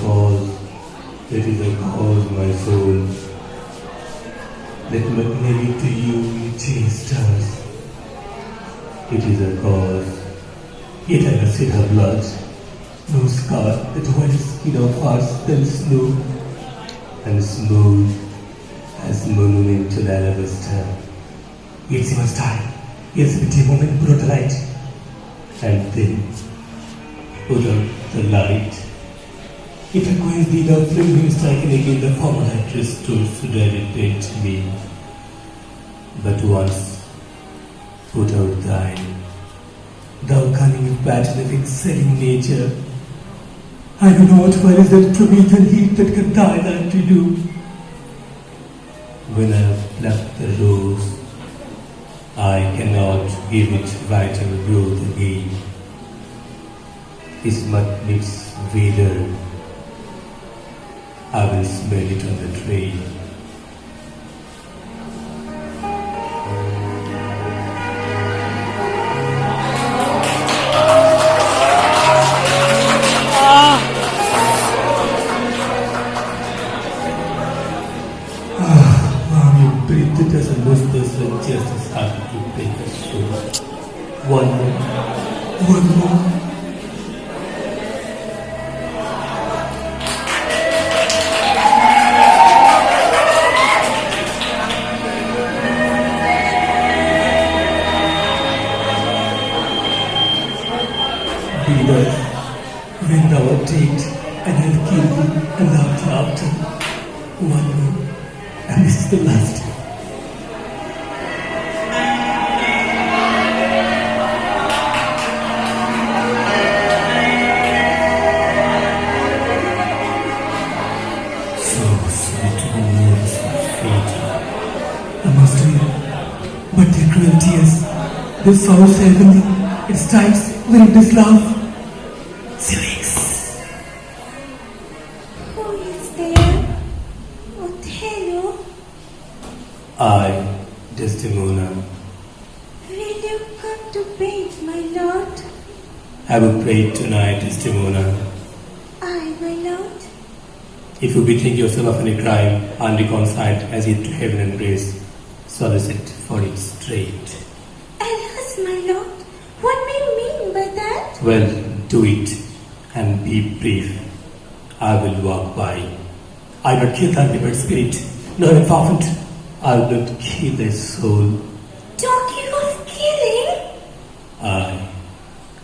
cause, it is a cause, my soul. Let maybe to you chase stars. It is a cause, yet I have seen her blood. No scar that white skin of ours than snow, and smooth as monumental alabaster. Yet she must die, yes, with a moment brought the light, and then put out the light. If I quench thee, thou flame him striking again the former light restores to direct me. But once put out thine, thou cunning pattern of excelling nature, I know not where is that Promethean heat that can die thy to do. When I have plucked the rose, I cannot give it vital growth again. His mud needs wither, I will smell it on the train. It as a most person just as hard to break a soul. One more. Be thus, when thou art dead, and I'll kill thee, and after, one more, and this is the last. But their cruel tears, their sorrows heavenly, it strikes when it is love. Felix. Who is there? Othello? I, Desdemona. Will you come to bed, my lord? I will pray tonight, Desdemona. I, my lord? If you bethink yourself of any crime, unreconciled as yet to heaven and grace, solicit for it straight. Alas, my lord, what may you mean by that? Well, do it, and be brief. I will walk by. I will not kill thy withered spirit, nor infant. I will not kill thy soul. Talking of killing?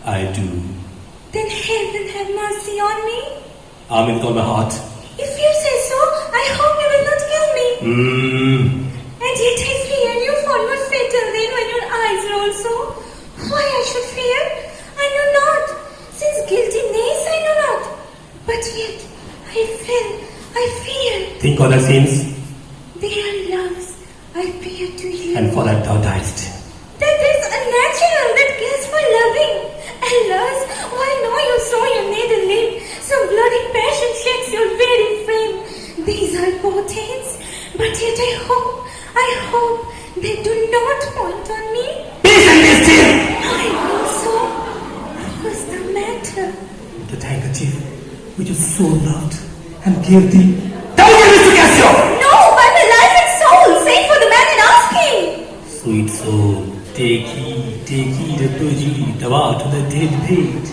I do. Then heaven have mercy on me. Amen with all my heart. If you say so, I hope you will not kill me. And yet I fear you fall more fatal then when your eyes roll so. Why I should fear? I know not. Since guiltiness I know not. But yet I fear. Think on thy sins. They are loves I bear to you. And for that thou diest. That is unnatural, that kills for loving. Alas, why know you so your nether lip? Some bloody passion shakes your very frame. These are portents, but yet I hope they do not point on me. Peace and be still! I also. What's the matter? The handkerchief which you so loved and gave thee. Don't give this to Cassio! No, by my life and soul, save for the man in asking. Sweet soul, take heed of perjury, thou art to the dead paid.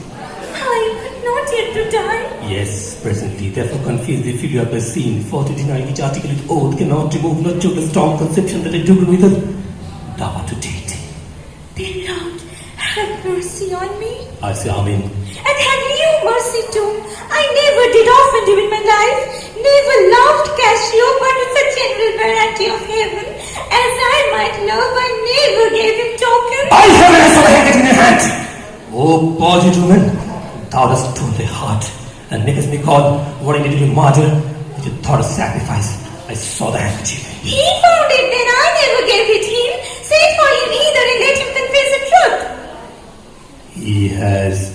I but not yet to die. Yes, presently, therefore confess the figure of the scene, for to deny which articulate oath cannot remove not to the strong conception that I do with it. Thou art to dead. Then Lord, have mercy on me. I say Amen. And have you mercy too. I never did offend you in my life, never loved Cassio, but with the general variety of heaven, as I might love, I never gave him token. I have an sword in your hand. O body woman, thou dost stole thy heart, and makest me call what I needed to martyr, which you thought a sacrifice. I saw the handkerchief. He found it, then I never gave it him. Say for him either and let him confess the truth. He has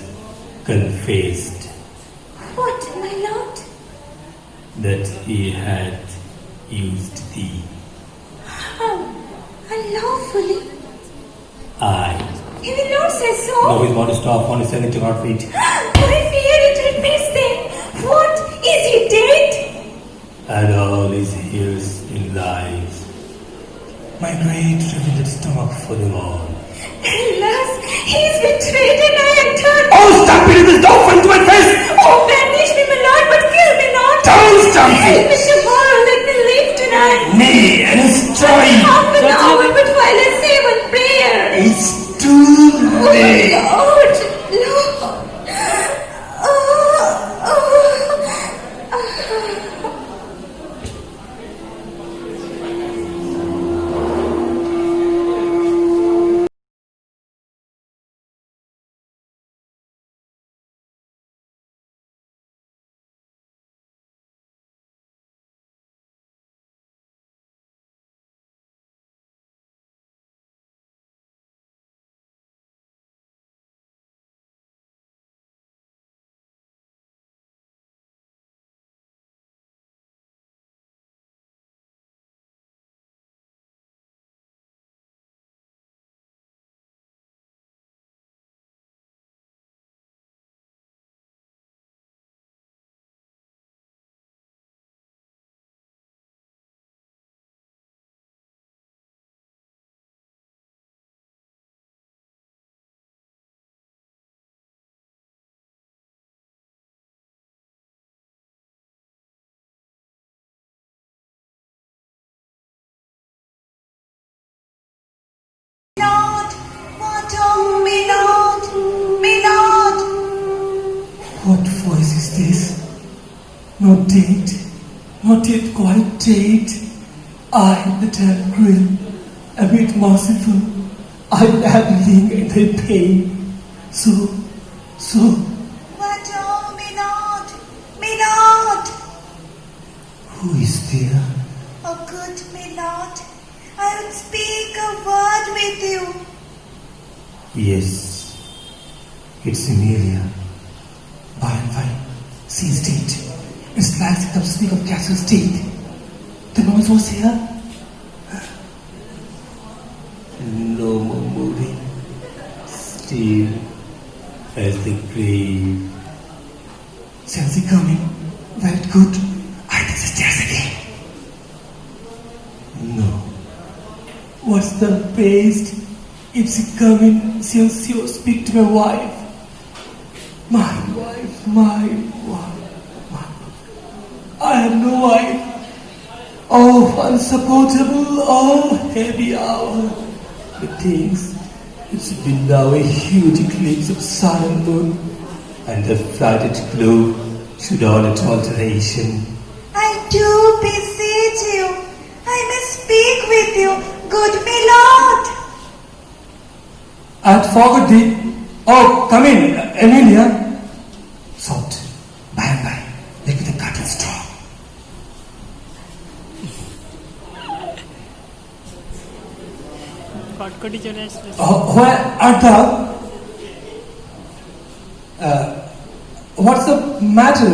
confessed. What, my lord? That he had used thee. How? Unlawfully? Aye. He will not say so. Now his body stopped on his 70 feet. I fear it repeats then. What? Is he great revealed stomach for them all. Alas, he's betrayed and I entered. Oh, stamp it in this dog front to my face! Oh, banish me, my lord, but kill me not. Don't stamp Help it! me tomorrow, let me live tonight. Nay, and it's time! Half an hour, but while I say one prayer. It's too Oh, late! Lord, Lord. Milord, pardon, Milord, Milord. What voice is this? Not dead, not yet quite dead. I, that am grim, a bit merciful, I am living in the pain. So, Pardon, Milord, Milord. who is there? Oh, good Milord, I would speak a word with you. Yes, it's Emilia. By and by, she's dead. It's like the speak of Cassie's death. The noise was here. No more moving. Still as the grave. Shall she come in? Very good. I think the stairs again. No. What's the best? If she come in, she'll speak to my wife. My wife. I have no wife. Oh, unsupportable, oh, heavy hour. Methinks it's been now a huge eclipse of sun and moon, and the flooded globe should on its alteration. I do beseech you, I may speak with you, good Milord. I had forgot thee. Oh, come in, Emilia. Soft, by and by, let me the curtains draw. কটকটি চলে আসছে Where art thou? What's the matter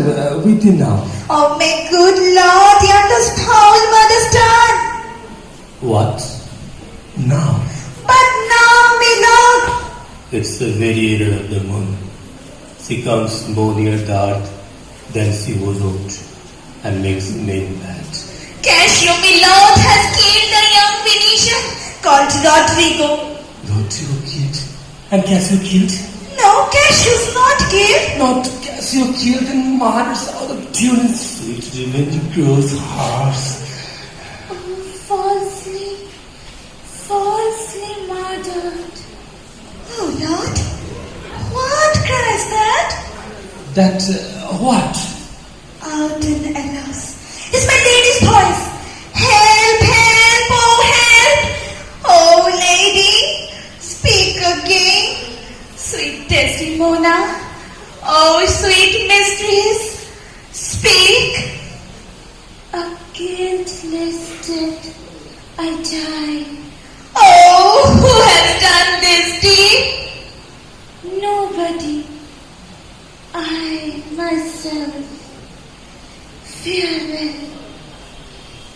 with you now? Oh, may good Lord hear this foul murder done. What? Now? But now, Milord. It's the very error of the moon. She comes more near the earth than she was out, and makes men mad. Cassio, Milord, has killed the young Venetian called Rodrigo. Rodrigo killed? And Cassio killed? No, Cassio's not killed. Not Cassio killed and murders out of Tunis. Sweet revenge grows harsh. Falsely murdered. Oh, Lord, what cries that? That, what? Out in Elos is my lady's voice. Help, help, oh help. Oh lady, speak again. Sweet Desdemona, oh sweet mistress, speak. A guiltless death, I die. Oh, who has done this deed? Nobody. I myself. Farewell.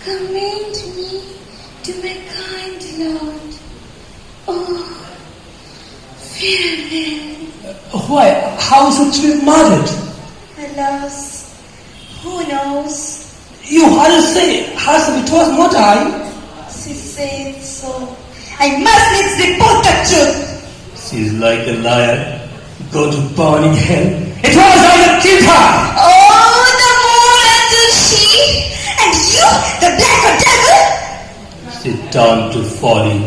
Commend me to my kind Lord. Oh, farewell. Why? How should she be murdered? Alas, who knows? You hardly say, herself it was not I. She says so. I must needs report the truth. She's like a liar. Go to burning hell. It was I that killed her! Oh, the more and she, and you, the black devil! She turned to folly,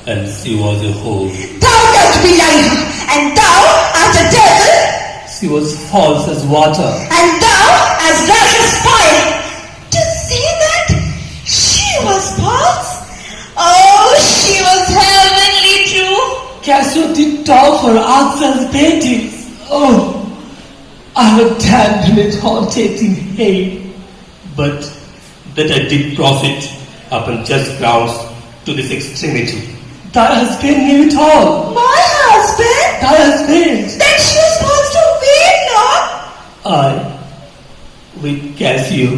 and she was a whore. Thou dost belie her, and thou art a devil, She was false as water. and thou as rash as fire. To say that she was false? Oh, she was heavenly true. Cassio did talk for Othello's paintings. Oh, I have damned it all taking hay. But that I did profit upon just grounds to this extremity. Thou hast paid me it all. My husband? Thou hast paid. Then she was supposed to wait, no? I, with Cassio.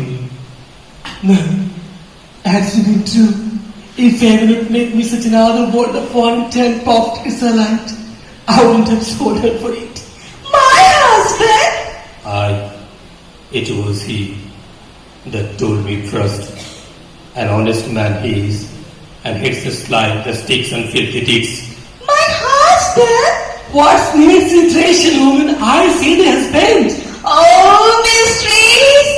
No, accident too. If heaven would make me such an otherworld of 110 puffed Israelite, I wouldn't have sold her for it. My husband? It was he that told me first. An honest man he is, and hates the sly, the sticks and filthy deeds. My husband? What's needs iteration, woman? I see the husband. Oh, mysteries!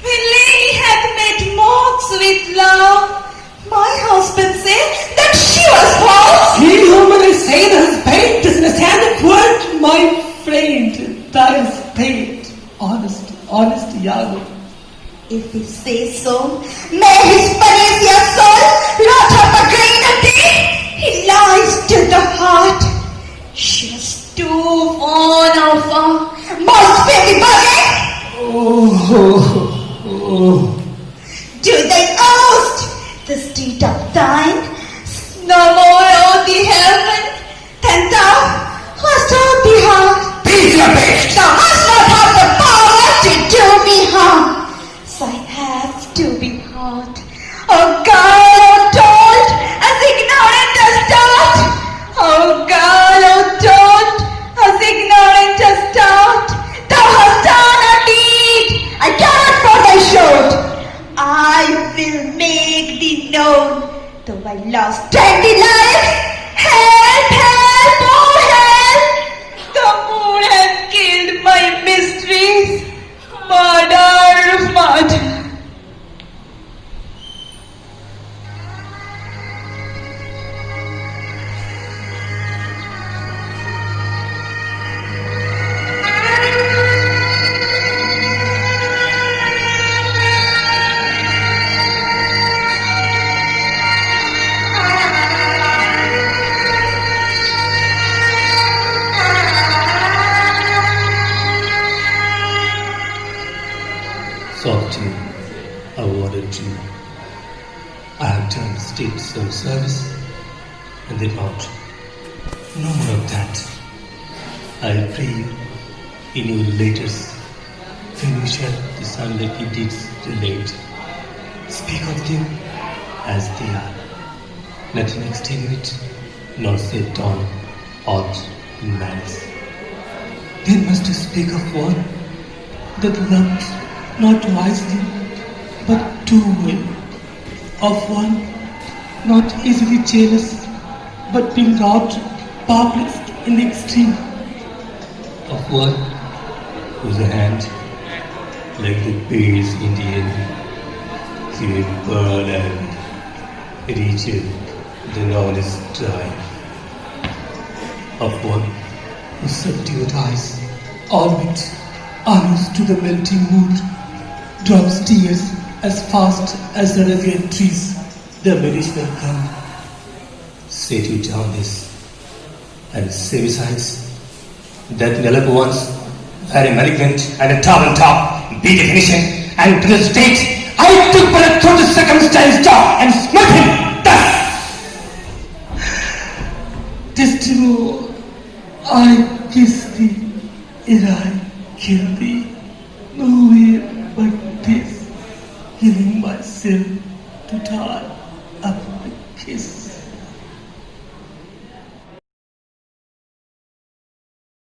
When lady hath made mocks with love, my husband said that she was false. He, woman, I say the husband doesn't understand the word, my friend. That is paid. Honest Iago. If he says so, may his Parisia soul rot up again a day. He lies to the heart. She was too fond of her most baby body. Oh. Do they oust the street of thine? No more of the heaven than thou hast of the heart. Peace your bitch! Thou hast not have the power to do me harm. So I have to be hard. Oh God, oh told, as ignorant as thought. Oh God, oh told, as ignorant as thought. Thou hast done a deed I cannot for thy showed. I will make thee known, though I lost 20 lives. Help, help, oh help! The moon has killed my mysteries. Murder, murder. Softly, I wanted to. I have done state some service and then out. No more of that. I pray you in your letters, when you shall this unlucky deeds relate, speak of them as they are, nothing extenuate, nor set on aught in malice. Then must you speak of one that loved not wisely, but too well, of one not easily jealous, but being wrought, perplexed in the extreme, of one whose hand, like the bear's Indian, gave pearl and richer than honest dry, of one whose subdued eyes, all wit, unused to the melting mood, drops tears as fast as the Arabian trees, the medicinal come. Set you down this, and say besides, that Nalapa once, very malignant and a top on top, be definition, and to the state, I took but a total circumstance down and smote him thus. Testimo, I kiss thee, ere I kill thee, nowhere but this, killing myself to die of the kiss.